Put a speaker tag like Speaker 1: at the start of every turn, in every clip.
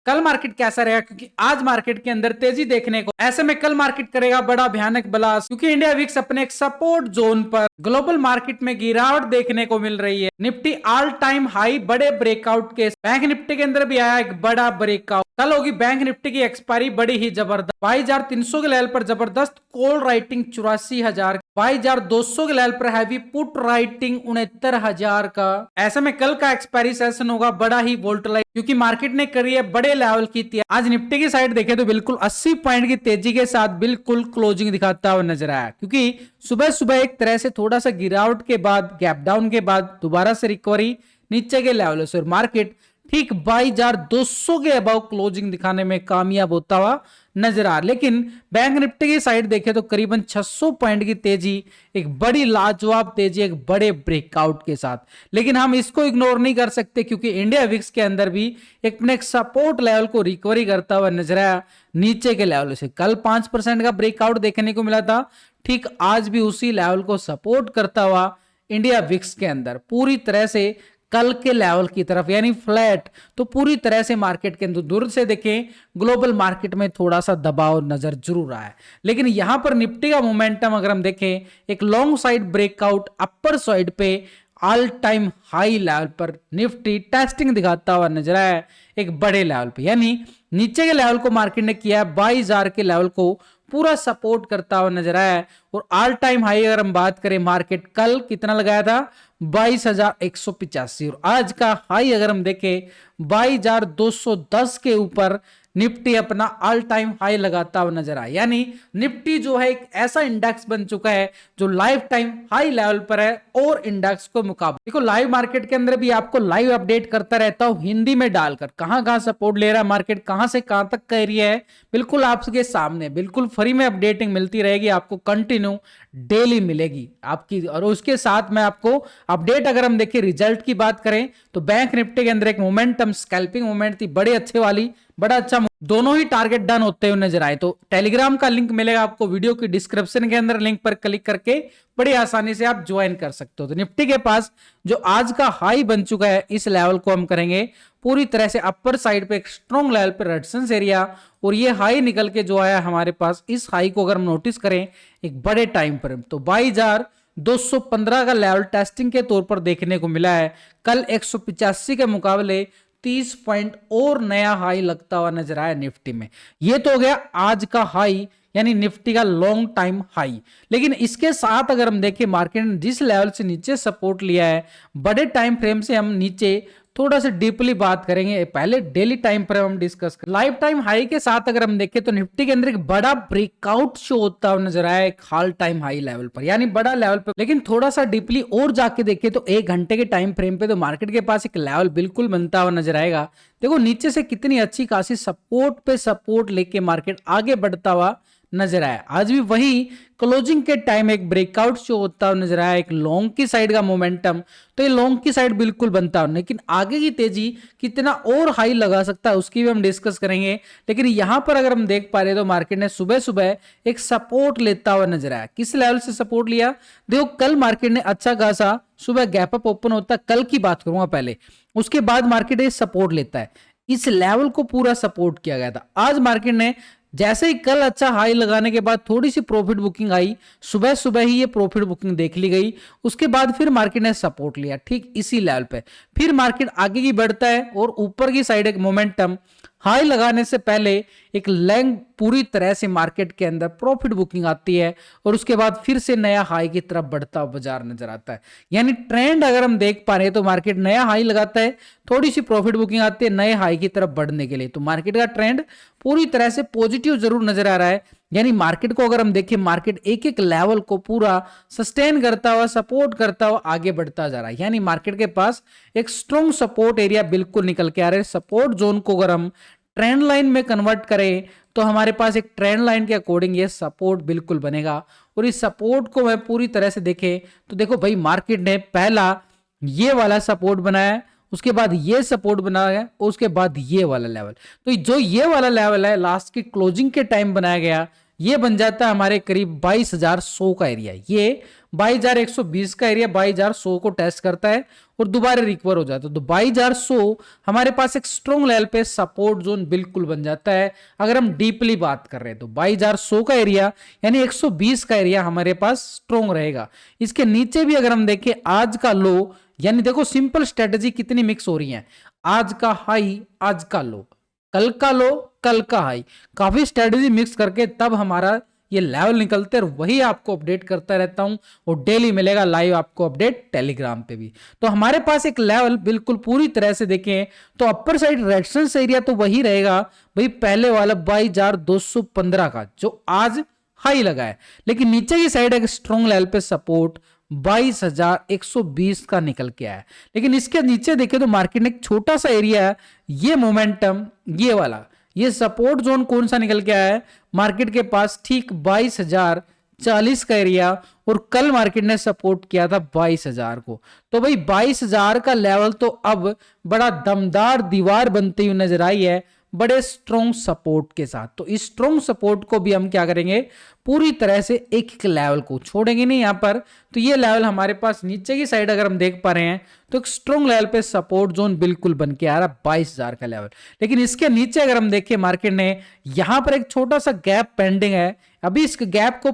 Speaker 1: कल मार्केट कैसा रहेगा, क्योंकि आज मार्केट के अंदर तेजी देखने को, ऐसे में कल मार्केट करेगा बड़ा भयानक ब्लास्ट, क्योंकि इंडिया विक्स अपने एक सपोर्ट जोन पर ग्लोबल मार्केट में गिरावट देखने को मिल रही है। निफ्टी ऑल टाइम हाई बड़े ब्रेकआउट के, बैंक निफ्टी के अंदर भी आया एक बड़ा ब्रेकआउट। कल होगी बैंक निफ्टी की एक्सपायरी बड़ी ही जबरदस्त, 22,300 के लेवल पर जबरदस्त कॉल राइटिंग 84,000, 22,200 के लेवल पर हैवी पुट राइटिंग 69,000 का। ऐसे में कल का एक्सपायरी सेशन होगा बड़ा ही वोल्टाइल, क्योंकि मार्केट ने करी है बड़े लेवल की थी। आज निफ्टी की साइड देखें तो बिल्कुल 80 पॉइंट की तेजी के साथ बिल्कुल क्लोजिंग दिखाता हुआ नजर आया, क्योंकि सुबह सुबह एक तरह से थोड़ा सा गिरावट के बाद, गैप डाउन के बाद दोबारा से रिकवरी नीचे के लेवल से, और मार्केट ठीक 22,200 के अबाव क्लोजिंग दिखाने में कामयाब होता हुआ नजर आ। लेकिन बैंक निफ्टी की साइड देखें तो करीबन 600 पॉइंट की तेजी, एक बड़ी लाजवाब तेजी, एक बड़े ब्रेकआउट के साथ। लेकिन हम इसको इग्नोर नहीं कर सकते, क्योंकि इंडिया विक्स के अंदर भी एक सपोर्ट लेवल को रिकवरी करता हुआ नजर आया नीचे के लेवल से। कल 5% का ब्रेकआउट देखने को मिला था, ठीक आज भी उसी लेवल को सपोर्ट करता हुआ इंडिया विक्स के अंदर पूरी तरह से कल के लेवल की तरफ, यानी फ्लैट, तो पूरी तरह से मार्केट के अंदर दूर से देखें ग्लोबल मार्केट में थोड़ा सा दबाव नजर जरूर आया है। लेकिन यहां पर निफ्टी का मोमेंटम अगर हम देखें, एक long side breakout upper side पे ऑल टाइम हाई लेवल पर निफ्टी टेस्टिंग दिखाता हुआ नजर आया एक बड़े लेवल पे, यानी नीचे के लेवल को मार्केट ने किया 22,000 के लेवल को पूरा सपोर्ट करता हुआ नजर आया है। और ऑल टाइम हाई अगर हम बात करें, मार्केट कल कितना लगाया था 22,185, और आज का हाई अगर हम देखें 22,210 के ऊपर निफ्टी अपना ऑल टाइम हाई लगाता हुआ नजर आया। यानी निफ्टी जो है एक ऐसा इंडेक्स बन चुका है जो लाइफ टाइम हाई लेवल पर है और इंडेक्स को मुकाबले। देखो लाइव मार्केट के अंदर भी आपको लाइव अपडेट करता रहता हूं हिंदी में डालकर, कहां कहां सपोर्ट ले रहा है मार्केट, कहां से कहां तक का एरिया है, बिल्कुल आपके सामने बिल्कुल फ्री में अपडेटिंग मिलती रहेगी, आपको कंटिन्यू डेली मिलेगी आपकी। और उसके साथ में आपको अपडेट, अगर हम देखें रिजल्ट की बात करें तो बैंक निफ्टी के अंदर एक मोमेंटम स्कैल्पिंग मोमेंट थी बड़े अच्छे वाली, बड़ा अच्छा, दोनों ही टारगेट डन होते हुए नजर आए। तो टेलीग्राम का लिंक मिलेगा आपको वीडियो की डिस्क्रिप्शन के अंदर, लिंक पर क्लिक करके बड़ी आसानी से आप ज्वाइन कर सकते हो। तो निफ्टी के पास जो आज का हाई बन चुका है, इस लेवल को हम करेंगे पूरी तरह से अपर साइड पे एक स्ट्रॉन्ग लेवल पे रेजिस्टेंस एरिया, और ये हाई निकल के जो आया हमारे पास, इस हाई को अगर हम नोटिस करें एक बड़े टाइम पर, तो 22,215 का लेवल टेस्टिंग के तौर पर देखने को मिला है। कल 185 के मुकाबले 30 पॉइंट और नया हाई लगता हुआ नजर आया निफ्टी में। ये तो हो गया आज का हाई, यानी निफ्टी का लॉन्ग टाइम हाई। लेकिन इसके साथ अगर हम देखें मार्केट ने जिस लेवल से नीचे सपोर्ट लिया है, बड़े टाइम फ्रेम से हम नीचे थोड़ा सा डीपली बात करेंगे, पहले डेली टाइम पर हम डिस्कस करें। लाइफ टाइम हाई के साथ अगर हम देखें तो निफ्टी के अंदर एक बड़ा ब्रेकआउट शो होता हुआ नजर आया एक ऑल टाइम हाई लेवल पर, यानी बड़ा लेवल पर। लेकिन थोड़ा सा डीपली और जाके देखें तो 1 घंटे के टाइम फ्रेम पे तो मार्केट के पास एक लेवल बिल्कुल बनता हुआ नजर आएगा। देखो नीचे से कितनी अच्छी खासी सपोर्ट पे सपोर्ट लेके मार्केट आगे बढ़ता हुआ नजर आया। आज भी वही क्लोजिंग के टाइम एक ब्रेकआउट शो होता हुआ नजर आया, एक लॉन्ग की साइड का मोमेंटम, तो ये लॉन्ग की साइड बिल्कुल बनता है। लेकिन आगे की तेजी कितना और हाई लगा सकता है उसकी भी हम डिस्कस करेंगे। लेकिन यहां पर अगर हम देख पा रहे तो मार्केट ने सुबह सुबह एक सपोर्ट लेता हुआ नजर आया। किस लेवल से सपोर्ट लिया, देखो कल मार्केट ने अच्छा खासा सुबह गैप अप ओपन होता है, कल की बात करूंगा पहले, उसके बाद मार्केट ये सपोर्ट लेता है, इस लेवल को पूरा सपोर्ट किया गया था। आज मार्केट ने जैसे ही कल अच्छा हाई लगाने के बाद थोड़ी सी प्रॉफिट बुकिंग आई, सुबह सुबह ही ये प्रॉफिट बुकिंग देख ली गई, उसके बाद फिर मार्केट ने सपोर्ट लिया ठीक इसी लेवल पे, फिर मार्केट आगे की बढ़ता है और ऊपर की साइड एक मोमेंटम हाई लगाने से पहले एक लैंग पूरी तरह से मार्केट के अंदर प्रॉफिट बुकिंग आती है, और उसके बाद फिर से नया हाई की तरफ बढ़ता हुआ बाजार नजर आता है। यानी ट्रेंड अगर हम देख पा रहे हैं तो मार्केट नया हाई लगाता है, थोड़ी सी प्रॉफिट बुकिंग आती है नए हाई की तरफ बढ़ने के लिए, तो मार्केट का ट्रेंड पूरी तरह से पॉजिटिव जरूर नजर आ रहा है। यानी मार्केट को अगर हम देखें, मार्केट एक एक लेवल को पूरा सस्टेन करता हुआ, सपोर्ट करता हुआ आगे बढ़ता जा रहा है। यानी मार्केट के पास एक स्ट्रॉन्ग सपोर्ट एरिया बिल्कुल निकल के आ रहा है। सपोर्ट जोन को अगर हम ट्रेंड लाइन में कन्वर्ट करें तो हमारे पास एक ट्रेंड लाइन के अकॉर्डिंग ये सपोर्ट बिल्कुल बनेगा। और इस सपोर्ट को मैं पूरी तरह से देखें तो देखो भाई, मार्केट ने पहला ये वाला सपोर्ट बनाया, उसके बाद ये सपोर्ट बनाया है, और उसके बाद ये वाला लेवल, तो जो ये वाला लेवल है लास्ट की क्लोजिंग के टाइम बनाया गया, ये बन जाता है हमारे करीब 22,100 का एरिया। ये 22,120 का एरिया 22,100 को टेस्ट करता है और दोबारा रिकवर हो जाता है। तो 22,100 हमारे पास एक स्ट्रॉन्ग लेवल पे सपोर्ट जोन बिल्कुल बन जाता है। अगर हम डीपली बात कर रहे हैं तो 22,100 का एरिया यानी 120 का एरिया हमारे पास स्ट्रॉन्ग रहेगा। इसके नीचे भी अगर हम देखें आज का लो, यानी देखो सिंपल स्ट्रेटेजी कितनी मिक्स हो रही है, आज का हाई आज का लो, कल का लो कल का हाई, काफी स्ट्रेटेजी मिक्स करके तब हमारा ये लेवल निकलते हैं और वही आपको अपडेट करता रहता हूं और डेली मिलेगा लाइव आपको अपडेट टेलीग्राम पे भी। तो हमारे पास एक लेवल बिल्कुल पूरी तरह से देखें तो अपर साइड रेजिस्टेंस एरिया तो वही रहेगा भाई, पहले वाला 22,215 का जो आज हाई लगा है, लेकिन नीचे की साइड एक स्ट्रॉन्ग लेवल पे सपोर्ट 22,120 का निकल के आया। लेकिन इसके नीचे देखें तो मार्केट ने एक छोटा सा एरिया है, ये मोमेंटम ये वाला, ये सपोर्ट जोन कौन सा निकल के आया है मार्केट के पास, ठीक 22,040 का एरिया, और कल मार्केट ने सपोर्ट किया था 22,000 को। तो भाई 22,000 का लेवल तो अब बड़ा दमदार दीवार बनती हुई नजर आई है बड़े स्ट्रॉन्ग सपोर्ट के साथ। तो इस स्ट्रॉन्ग सपोर्ट को भी हम क्या करेंगे, पूरी तरह से एक एक लेवल को छोड़ेंगे नहीं यहां पर। तो ये लेवल हमारे पास नीचे की साइड अगर हम देख पा रहे हैं तो एक स्ट्रॉन्ग लेवल पे सपोर्ट जोन बिल्कुल बन के आ रहा 22,000 का लेवल। लेकिन इसके नीचे अगर हम देखें मार्केट ने यहां पर एक छोटा सा गैप पेंडिंग है, अभी इस गैप को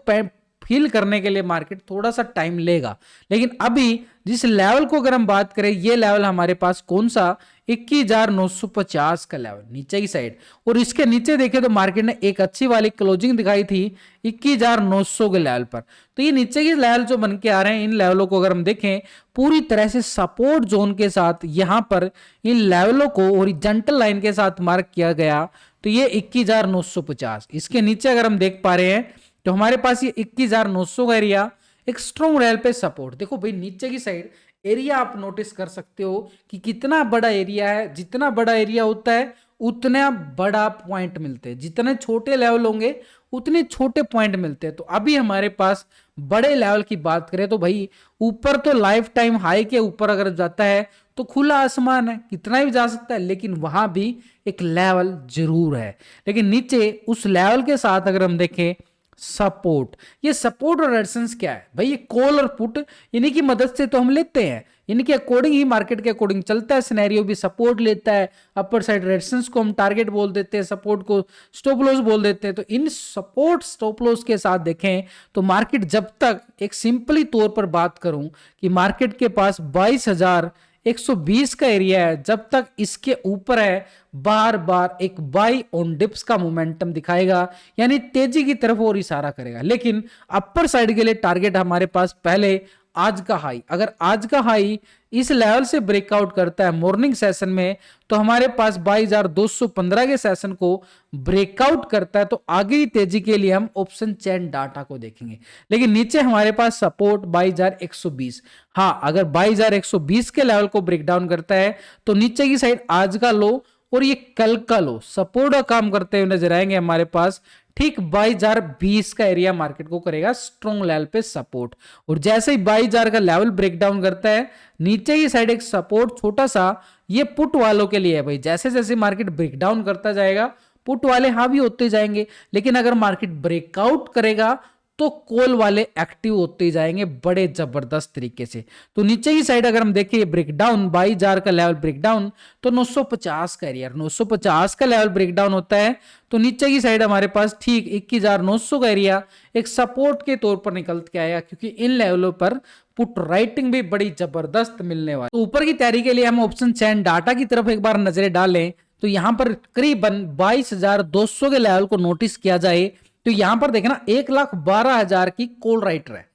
Speaker 1: फील करने के लिए मार्केट थोड़ा सा टाइम लेगा। लेकिन अभी जिस लेवल को अगर हम बात करें, ये लेवल हमारे पास कौन सा 21,950 का लेवल नीचे की साइड, और इसके नीचे देखें तो मार्केट ने एक अच्छी वाली क्लोजिंग दिखाई थी 21,900 के लेवल पर। तो ये नीचे के लेवल जो बन के आ रहे हैं, इन लेवलों को अगर हम देखें पूरी तरह से सपोर्ट जोन के साथ यहां पर इन लेवलों को हॉरिजॉन्टल लाइन के साथ मार्क किया गया। तो ये 21,950, इसके नीचे अगर हम देख पा रहे हैं तो हमारे पास ये 21,900 का एरिया एक स्ट्रॉन्ग लेवल पे सपोर्ट। देखो भाई नीचे की साइड एरिया आप नोटिस कर सकते हो कि कितना बड़ा एरिया है, जितना बड़ा एरिया होता है उतना बड़ा पॉइंट मिलते हैं, जितने छोटे लेवल होंगे उतने छोटे पॉइंट मिलते हैं। तो अभी हमारे पास बड़े लेवल की बात करें तो भाई ऊपर तो लाइफ टाइम हाई के ऊपर अगर जाता है तो खुला आसमान है, कितना भी जा सकता है, लेकिन वहां भी एक लेवल जरूर है। लेकिन नीचे उस लेवल के साथ अगर हम देखें सपोर्ट, ये सपोर्ट और रेजिस्टेंस क्या है भाई, ये कॉल और पुट इन्हीं की मदद से तो हम लेते हैं, इन्हीं के अकॉर्डिंग ही मार्केट के अकॉर्डिंग चलता है। सिनेरियो भी सपोर्ट लेता है, अपर साइड रेजिस्टेंस को हम टारगेट बोल देते हैं, सपोर्ट को स्टॉप लॉस बोल देते हैं। तो इन सपोर्ट स्टॉप लॉस के साथ देखें तो मार्केट जब तक, एक सिंपली तौर पर बात करूं कि मार्केट के पास 22,120 का एरिया है, जब तक इसके ऊपर है बार बार एक बाई ऑन डिप्स का मोमेंटम दिखाएगा, यानी तेजी की तरफ और इशारा करेगा। लेकिन अपर साइड के लिए टारगेट हमारे पास पहले आज का हाई, अगर आज का हाई इस लेवल से ब्रेकआउट करता है मॉर्निंग सेशन में तो हमारे पास 22,215 के सेशन को ब्रेकआउट करता है तो आगे की तेजी के लिए हम ऑप्शन चेन डाटा को देखेंगे। लेकिन नीचे हमारे पास सपोर्ट 22,120, हाँ अगर 22,120 के लेवल को ब्रेकडाउन करता है तो नीचे की साइड आज का लो और ये कल का लो सपोर्ट का काम करते हुए नजर आएंगे हमारे पास। ठीक 22,020 का एरिया मार्केट को करेगा स्ट्रॉन्ग लेवल पे सपोर्ट, और जैसे ही 22,000 का लेवल ब्रेकडाउन करता है नीचे की साइड एक सपोर्ट छोटा सा, ये पुट वालों के लिए है भाई। जैसे जैसे मार्केट ब्रेकडाउन करता जाएगा पुट वाले हावी होते जाएंगे, लेकिन अगर मार्केट ब्रेकआउट करेगा तो कॉल वाले एक्टिव होते जाएंगे बड़े जबरदस्त तरीके से। तो नीचे की साइड अगर हम देखें ब्रेकडाउन 22,000 का लेवल ब्रेकडाउन तो 950 का एरिया, 950 का लेवल ब्रेकडाउन होता है तो नीचे की साइड हमारे पास ठीक 21,900 का एरिया एक सपोर्ट के तौर पर निकल के आया, क्योंकि इन लेवलों पर पुट राइटिंग भी बड़ी जबरदस्त मिलने वाली। तो ऊपर की तैयारी के लिए हम ऑप्शन चैन डाटा की तरफ एक बार नजरें डालें तो यहां पर करीबन 22,200 के लेवल को नोटिस किया जाए तो यहां पर देखना 1,12,000 की कॉल राइटर है।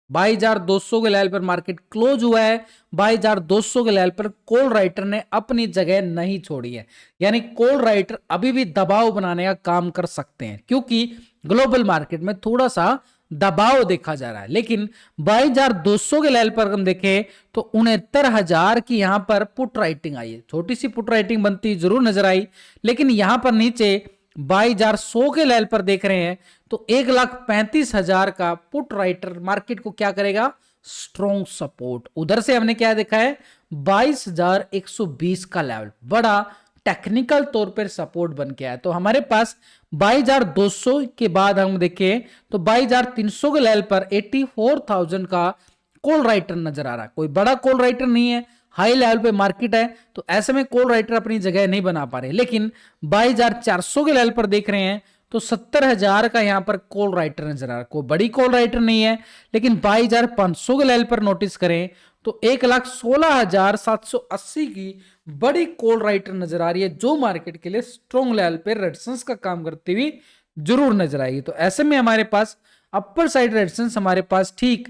Speaker 1: 22,200 के लेवल पर मार्केट क्लोज हुआ है, 22,200 के लेवल पर कॉल राइटर ने अपनी जगह नहीं छोड़ी है, यानी कॉल राइटर अभी भी दबाव बनाने का काम कर सकते हैं, क्योंकि ग्लोबल मार्केट में थोड़ा सा दबाव देखा जा रहा है। लेकिन 22,200 के लेवल पर हम देखें तो 69,000 की यहां पर पुट राइटिंग आई है, छोटी सी पुट राइटिंग बनती जरूर नजर आई। लेकिन यहां पर नीचे 22,100 के लेवल पर देख रहे हैं तो 1,35,000 का पुट राइटर मार्केट को क्या करेगा, स्ट्रॉन्ग सपोर्ट। उधर से हमने क्या देखा है 22,120 का लेवल, बड़ा टेक्निकल तौर पर सपोर्ट बन के आया। तो हमारे पास 22,200 के बाद हम देखें तो 22,300 के लेवल पर 84,000 का कॉल राइटर नजर आ रहा है। कोई बड़ा कॉल राइटर नहीं है, हाई लेवल पे मार्केट है, तो ऐसे में कॉल राइटर अपनी जगह नहीं बना पा रहे। लेकिन 22,400 के लेवल पर देख रहे हैं तो 70,000 का यहां पर कॉल राइटर नजर आ रहा है। कोई बड़ी कॉल राइटर नहीं है, लेकिन 22,500 के लेवल पर नोटिस करें तो 1,16,780 की बड़ी कॉल राइटर नजर आ रही है, जो मार्केट के लिए स्ट्रॉन्ग लेवल पे रेजिस्टेंस का काम करती हुई जरूर नजर आएगी। तो ऐसे में हमारे पास अपर साइड रेजिस्टेंस हमारे पास ठीक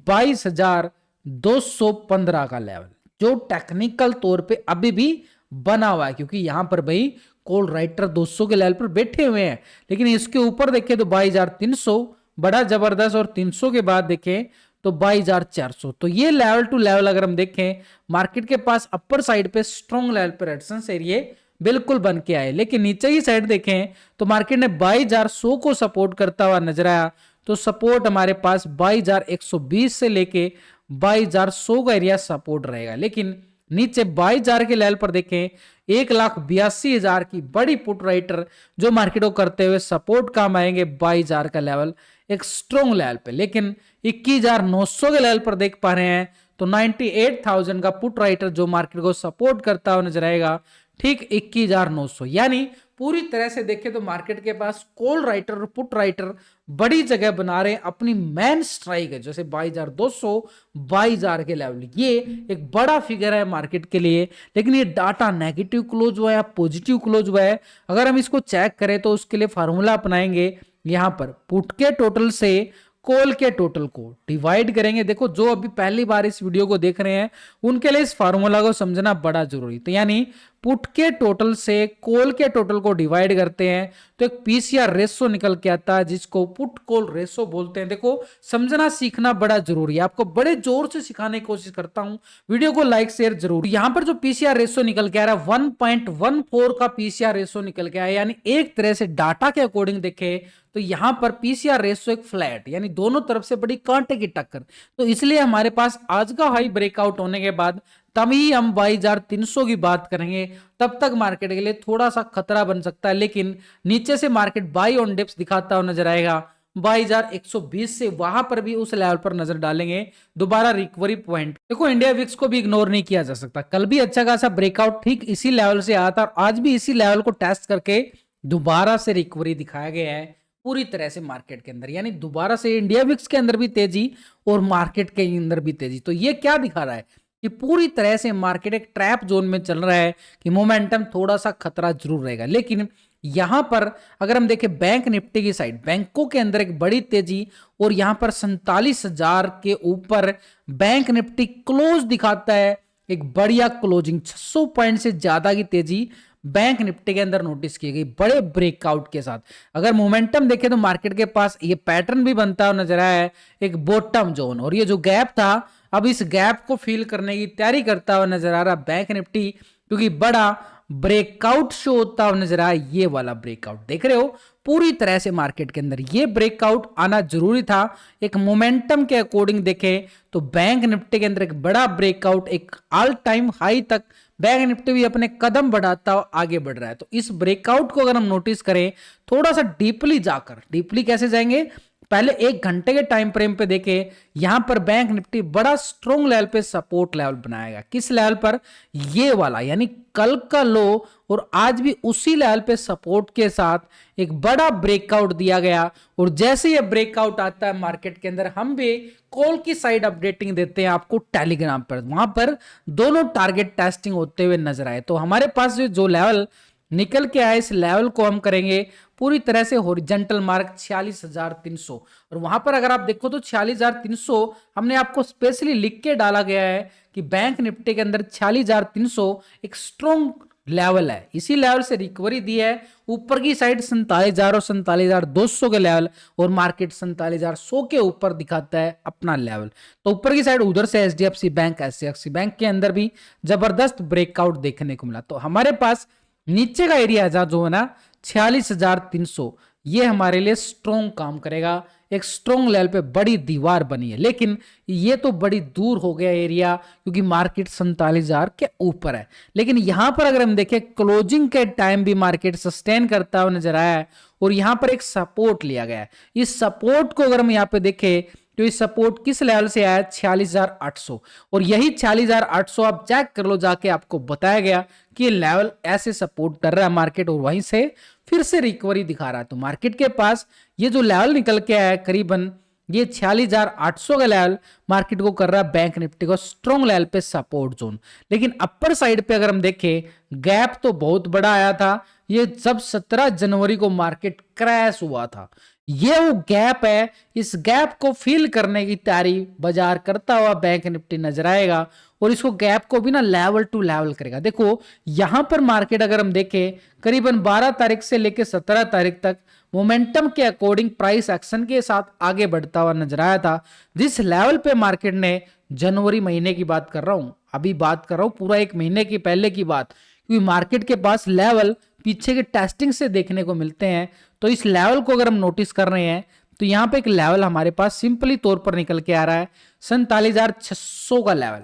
Speaker 1: 22,215 का लेवल, जो टेक्निकल तौर पे अभी भी बना हुआ है, क्योंकि यहां पर भाई कॉल राइटर 200 के लेवल पर बैठे हुए हैं। लेकिन इसके ऊपर देखें तो 22,300 बड़ा जबरदस्त, और 300 के बाद देखें तो 22,400। तो ये लेवल टू लेवल अगर हम देखें, मार्केट के पास अपर साइड पे स्ट्रॉन्ग लेवल पर रेजिस्टेंस एरिया बिल्कुल बन के आए। लेकिन नीचे की साइड देखें तो मार्केट ने 22,100 को सपोर्ट करता हुआ नजर आया। तो सपोर्ट हमारे पास 22,120 से लेके 22,100 का एरिया सपोर्ट रहेगा। लेकिन नीचे 22,000 के लेवल पर देखें 1,82,000 की बड़ी पुट राइटर जो मार्केट को करते हुए सपोर्ट काम आएंगे 22,000 का लेवल एक स्ट्रॉन्ग लेवल पे। लेकिन 21,900 के लेवल पर देख पा रहे हैं तो 98,000 का पुट राइटर जो मार्केट को सपोर्ट करता हुआ नजर आएगा ठीक 21,900। यानी पूरी तरह से देखें तो मार्केट के पास कॉल राइटर और पुट राइटर बड़ी जगह बना रहे हैं। अपनी मैन स्ट्राइक है जैसे 22,200 22,000 के लेवल, ये एक बड़ा फिगर है मार्केट के लिए। लेकिन ये डाटा नेगेटिव क्लोज हुआ है या पॉजिटिव क्लोज हुआ है, अगर हम इसको चेक करें तो उसके लिए फार्मूला अपनाएंगे। यहां पर पुट के टोटल से कॉल के टोटल को डिवाइड करेंगे। देखो जो अभी पहली बार इस वीडियो को देख रहे हैं उनके लिए इस फार्मूला को समझना बड़ा जरूरी। तो यानी पुट के टोटल से कॉल के टोटल को डिवाइड करते हैं तो एक पीसीआर रेशो निकल के आता है, जिसको पुट कॉल रेशो बोलते हैं। देखो समझना सीखना बड़ा जरूरी है, आपको बड़े जोर से सिखाने की कोशिश करता हूं, वीडियो को लाइक शेयर जरूर। यहां पर जो पीसीआर रेशो निकल के आ रहा है 1.14 का पीसीआर रेशो निकल के आया। यानी एक तरह से डाटा के अकॉर्डिंग देखे तो यहां पर पीसीआर रेशो एक फ्लैट, यानी दोनों तरफ से बड़ी कांटे की टक्कर। तो इसलिए हमारे पास आज का हाई ब्रेकआउट होने के बाद तभी हम 22,300 की बात करेंगे। तब तक मार्केट के लिए थोड़ा सा खतरा बन सकता है। लेकिन नीचे से मार्केट बाई ऑन डिप्स दिखाता हुआ नजर आएगा 22,120 से, वहां पर भी उस लेवल पर नजर डालेंगे दोबारा रिकवरी पॉइंट। देखो इंडिया विक्स को भी इग्नोर नहीं किया जा सकता, कल भी अच्छा खासा ब्रेकआउट ठीक इसी लेवल से आया था और आज भी इसी लेवल को टेस्ट करके दोबारा से रिकवरी दिखाया गया है पूरी तरह से मार्केट के अंदर। यानी दोबारा से इंडिया विक्स के अंदर भी तेजी और मार्केट के अंदर भी तेजी। तो ये क्या दिखा रहा है कि पूरी तरह से मार्केट एक ट्रैप जोन में चल रहा है, कि मोमेंटम थोड़ा सा खतरा जरूर रहेगा। लेकिन यहां पर अगर हम देखें बैंक निफ्टी की साइड, बैंकों के अंदर एक बड़ी तेजी और यहां पर 47,000 के ऊपर बैंक निफ्टी क्लोज दिखाता है, एक बढ़िया क्लोजिंग 600 पॉइंट से ज्यादा की तेजी बैंक निफ्टी के अंदर नोटिस की गई बड़े ब्रेकआउट के साथ। अगर मोमेंटम देखें तो मार्केट के पास ये पैटर्न भी बनता हुआ नजर आया है, एक बॉटम जोन, और ये जो गैप था अब इस गैप को फिल करने की तैयारी करता हुआ नजर आ रहा बैंक निफ्टी, क्योंकि बड़ा ब्रेकआउट शो होता हुआ नजर आया। ये वाला ब्रेकआउट देख रहे हो पूरी तरह से मार्केट के अंदर ये ब्रेकआउट आना जरूरी था। एक मोमेंटम के अकॉर्डिंग देखें तो बैंक निफ्टी के अंदर एक बड़ा ब्रेकआउट, एक ऑल टाइम हाई तक बैंक निफ्टी भी अपने कदम बढ़ाता हुआ आगे बढ़ रहा है। तो इस ब्रेकआउट को अगर हम नोटिस करें थोड़ा सा डीपली जाकर, डीपली कैसे जाएंगे, पहले एक घंटे के टाइम फ्रेम पे देखें, यहां पर बैंक निफ्टी बड़ा स्ट्रॉन्ग लेवल पे सपोर्ट लेवल बनाएगा। किस लेवल पर, ये वाला, यानी कल का लो और आज भी उसी लेवल पे सपोर्ट के साथ एक बड़ा ब्रेकआउट दिया गया। और जैसे ये ब्रेकआउट आता है मार्केट के अंदर, हम भी कॉल की साइड अपडेटिंग देते हैं आपको टेलीग्राम पर, वहां पर दोनों टारगेट टेस्टिंग होते हुए नजर आए। तो हमारे पास जो लेवल निकल के आए, इस लेवल को हम करेंगे पूरी तरह से हॉरिजॉन्टल मार्क 46,300। और वहां पर अगर आप देखो तो 46,300 हमने आपको स्पेशली लिख के डाला गया है कि बैंक निफ्टी के अंदर 46,300 एक स्ट्रॉन्ग लेवल है। इसी लेवल से रिकवरी दी है। ऊपर की साइड 47,000 और 47,200 के लेवल, और मार्केट 47,100 के ऊपर दिखाता है अपना लेवल। तो ऊपर की साइड उधर से एचडीएफसी बैंक, एचडीएफसी बैंक के अंदर भी जबरदस्त ब्रेकआउट देखने को मिला। तो हमारे पास नीचे का एरिया जो है ना 46,300, ये हमारे लिए स्ट्रॉन्ग काम करेगा। एक स्ट्रॉन्ग लेवल पे बड़ी दीवार बनी है, लेकिन ये तो बड़ी दूर हो गया एरिया क्योंकि मार्केट 47,000 के ऊपर है। लेकिन यहां पर अगर हम देखें क्लोजिंग के टाइम भी मार्केट सस्टेन करता हुआ नजर आया है और यहां पर एक सपोर्ट लिया गया है। इस सपोर्ट को अगर हम यहां पे देखें तो ये सपोर्ट किस लेवल से आया है? 46,800, और यही 46,800 आप चेक कर लो जाके, आपको बताया गया कि ये लेवल ऐसे सपोर्ट कर रहा है मार्केट और वहीं से फिर से रिकवरी दिखा रहा है। तो मार्केट के पास ये जो लेवल निकल के आया है करीबन ये 46,800 का लेवल मार्केट को कर रहा है बैंक निफ्टी को स्ट्रॉन्ग लेवल पे सपोर्ट जोन। लेकिन अपर साइड पे अगर हम देखें गैप तो बहुत बड़ा आया था, ये जब 17 जनवरी को मार्केट क्रैश हुआ था, ये वो गैप है। इस गैप को फिल करने की तैयारी बाजार करता हुआ बैंक निफ्टी नजर आएगा और इसको गैप को भी ना लेवल टू लेवल करेगा। देखो यहां पर मार्केट अगर हम देखें करीबन 12 तारीख से लेकर 17 तारीख तक मोमेंटम के अकॉर्डिंग प्राइस एक्शन के साथ आगे बढ़ता हुआ नजर आया था। जिस लेवल पे मार्केट ने, जनवरी महीने की बात कर रहा हूं, अभी बात कर रहा हूं पूरा एक महीने की पहले की बात, क्योंकि मार्केट के पास लेवल पीछे के टेस्टिंग से देखने को मिलते हैं। तो इस लेवल को अगर हम नोटिस कर रहे हैं तो यहां पे एक लेवल हमारे पास सिंपली तौर पर निकल के आ रहा है 47,600 का लेवल।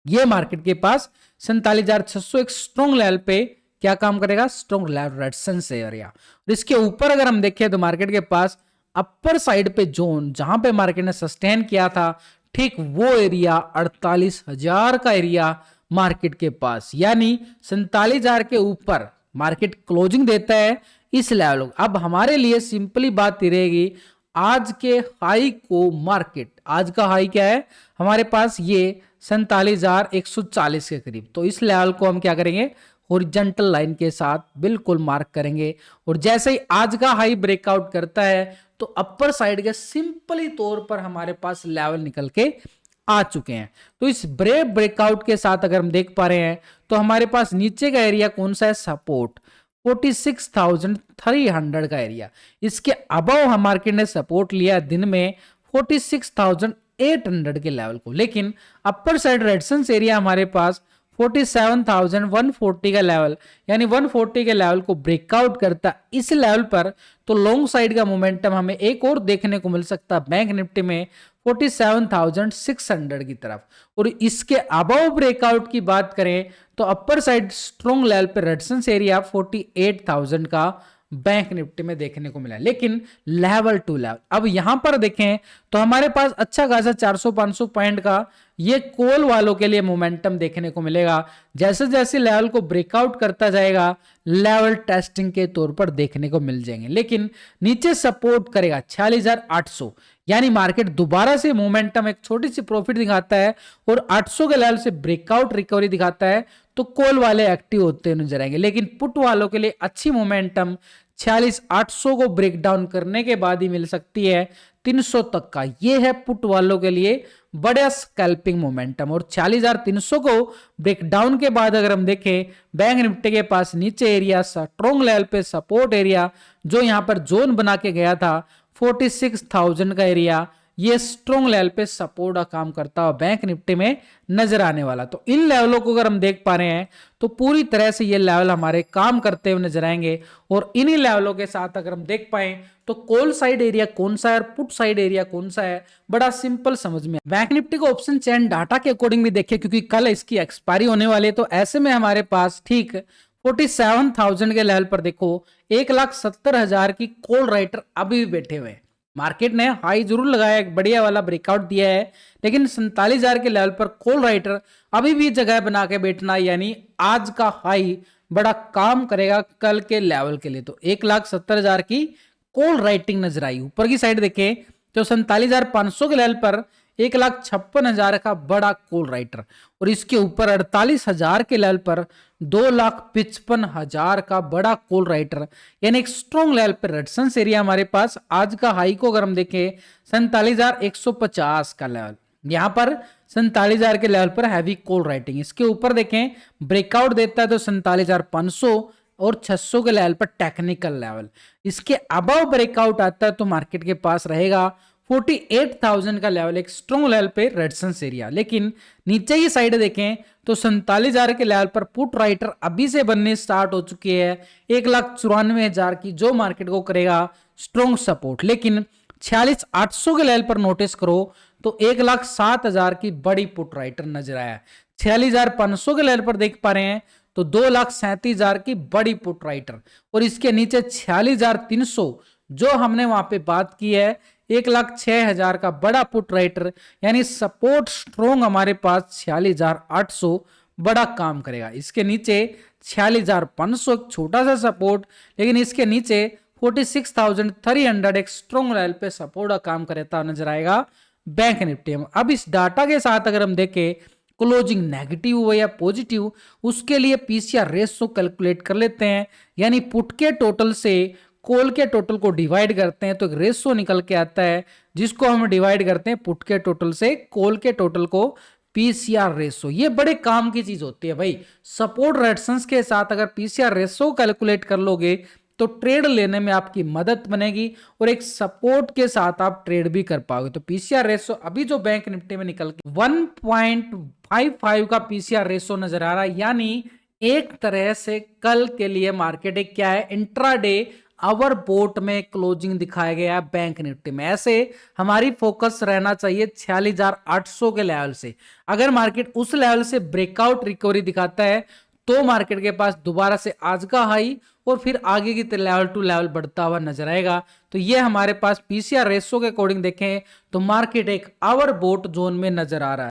Speaker 1: ये मार्केट के पास 47,600 एक स्ट्रॉन्ग लेवल पे क्या काम करेगा? Strong level resistance area. इसके ऊपर अगर हम देखें तो मार्केट के पास अपर साइड पे जोन जहां पे मार्केट ने सस्टेन किया था, ठीक वो एरिया 48,000 का एरिया मार्केट के पास, यानी 47,000 के ऊपर मार्केट क्लोजिंग देता है इस लेवल। अब हमारे लिए सिंपली बात ही रहेगी, आज के हाई को मार्केट, आज का हाई क्या है हमारे पास? ये 47,140 के करीब। तो इस लेवल को हम क्या करेंगे? हॉरिजॉन्टल लाइन के साथ बिल्कुल मार्क करेंगे और जैसे ही आज का हाई ब्रेकआउट करता है तो अपर साइड के सिंपली तौर पर हमारे पास लेवल निकल के आ चुके हैं। तो इस ब्रेकआउट के साथ अगर हम देख पा रहे हैं तो हमारे पास नीचे का एरिया कौन सा है? सपोर्ट 46,300 का एरिया। इसके अबव हम मार्केट ने सपोर्ट लिया दिन में 46,800 के लेवल को, लेकिन अपर साइड रेजिस्टेंस एरिया हमारे पास 47,140 का लेवल, यानी 140 के लेवल को ब्रेकआउट करता इस लेवल पर तो लॉन्ग साइड का मोमेंटम हमें एक और देखने को मिल सकता बैंक निफ्टी में 47,600 की तरफ। और इसके अबव ब्रेकआउट की बात करें तो अपर साइड स्ट्रॉन्ग लेवल पर रेजिस्टेंस एरिया 48,000 का बैंक निफ्टी में देखने को मिला, लेकिन लेवल टू लेवल। अब यहां पर देखें तो हमारे पास अच्छा खासा 400-500 पॉइंट का ये कॉल वालों के लिए मोमेंटम देखने को मिलेगा। जैसे जैसे लेवल को ब्रेकआउट करता जाएगा लेवल टेस्टिंग के तौर पर देखने को मिल जाएंगे, लेकिन नीचे सपोर्ट करेगा 46,800, यानी मार्केट दोबारा से मोमेंटम एक छोटी सी प्रॉफिट दिखाता है और 800 के लेवल से ब्रेकआउट रिकवरी दिखाता है तो कॉल वाले एक्टिव होते नजर आएंगे। लेकिन पुट वालों के लिए अच्छी मोमेंटम 46,800 को ब्रेक डाउन करने के बाद ही मिल सकती है 300 तक का। ये है पुट वालों के लिए बड़ा स्कैल्पिंग मोमेंटम। और 46,300 को ब्रेक डाउन के बाद अगर हम देखें बैंक निफ्टी के पास नीचे एरिया स्ट्रॉन्ग लेवल पे सपोर्ट एरिया जो यहां पर जोन बना के गया था 46,000 का एरिया, ये स्ट्रॉन्ग लेवल पे सपोर्ट का काम करता हुआ बैंक निफ्टी में नजर आने वाला। तो इन लेवलों को अगर हम देख पा रहे हैं तो पूरी तरह से ये लेवल हमारे काम करते हुए नजर आएंगे। और इन्हीं लेवलों के साथ अगर हम देख पाए तो कॉल साइड एरिया कौन सा है और पुट साइड एरिया कौन सा है, बड़ा सिंपल समझ में। बैंक निफ्टी को ऑप्शन चेन डाटा के अकॉर्डिंग भी देखें क्योंकि कल इसकी एक्सपायरी होने वाली है, तो ऐसे में हमारे पास ठीक 47,000 के लेवल पर देखो 1,70,000 की कॉल राइटर अभी भी बैठे हुए हैं। मार्केट ने हाई जरूर लगाया, एक बढ़िया वाला ब्रेकआउट दिया है, लेकिन 47,000 के लेवल पर कॉल राइटर अभी भी जगह बना के बैठना, यानी आज का हाई बड़ा काम करेगा कल के लेवल के लिए। तो 1,70,000 की कॉल राइटिंग नजर आई। ऊपर की साइड देखें तो 47,500 के लेवल पर 1,56,000 का बड़ा कॉल राइटर और इसके ऊपर 48,000 के लेवल पर 2,55,000 का बड़ा कॉल राइटर, यानी एक स्ट्रॉन्ग लेवल पर रेजिस्टेंस एरिया हमारे पास। आज का हाई को अगर हम देखें 47,150 का लेवल, यहां पर 47,000 के लेवल पर हैवी कॉल राइटिंग। इसके ऊपर देखें ब्रेकआउट देता है तो 47,500 और 600 के लेवल पर टेक्निकल लेवल। इसके अबव ब्रेकआउट आता है तो मार्केट के पास रहेगा 48,000 का लेवल, एक स्ट्रॉन्ग लेवल पे रेजिस्टेंस एरिया। लेकिन नीचे की साइड देखें तो 47,000 के लेवल पर पुट राइटर अभी से बनने स्टार्ट हो चुकी है 1,94,000 की, जो मार्केट को करेगा स्ट्रॉन्ग सपोर्ट। लेकिन 46,800 के लेवल पर नोटिस करो तो 1,07,000 की बड़ी पुट राइटर नजर आया। 46,500 के लेवल पर देख पा रहे हैं तो 2,37,000 की बड़ी पुट राइटर, और इसके नीचे 46,300 जो हमने वहां पे बात की है 1,06,000 का बड़ा पुट राइटर, यानी सपोर्ट स्ट्रोंग हमारे पास 46,800 बड़ा काम करेगा। इसके नीचे 46,500 एक छोटा सा सपोर्ट, लेकिन इसके नीचे 46,300 एक स्ट्रॉन्ग लेवल पे सपोर्ट का काम करता नजर आएगा बैंक निफ्टी में। अब इस डाटा के साथ अगर हम देखें क्लोजिंग नेगेटिव हो या पॉजिटिव, उसके लिए पीसीआर रेशो कैलकुलेट कर लेते हैं, यानी पुट के टोटल से कॉल के टोटल को डिवाइड करते हैं तो एक रेशो निकल के आता है जिसको हम डिवाइड करते हैं पुट के टोटल से कॉल के टोटल को, पीसीआर रेशो। ये बड़े काम की चीज होती है भाई। सपोर्ट रेजिस्टेंस के साथ अगर पीसीआर रेशो कैलकुलेट कर लोगे तो ट्रेड लेने में आपकी मदद बनेगी और एक सपोर्ट के साथ आप ट्रेड भी कर पाओगे। तो पीसीआर रेशो अभी जो बैंक निफ्टी में निकल के 1.55 का पीसीआर रेशो नजर आ रहा है, यानी एक तरह से कल के लिए मार्केट एक क्या है, इंट्राडे आवर बोट में क्लोजिंग दिखाया गया है बैंक निफ्टी में। ऐसे हमारी फोकस रहना चाहिए 46,800 के लेवल से। अगर मार्केट उस लेवल से ब्रेकआउट रिकवरी दिखाता है तो मार्केट के पास दोबारा से आज का हाई और फिर आगे की लेवल टू लेवल बढ़ता हुआ नजर आएगा। तो ये हमारे पास पीसीआर रेशो के अकॉर्डिंग देखें तो मार्केट एक आवर बोट जोन में नजर आ रहा है।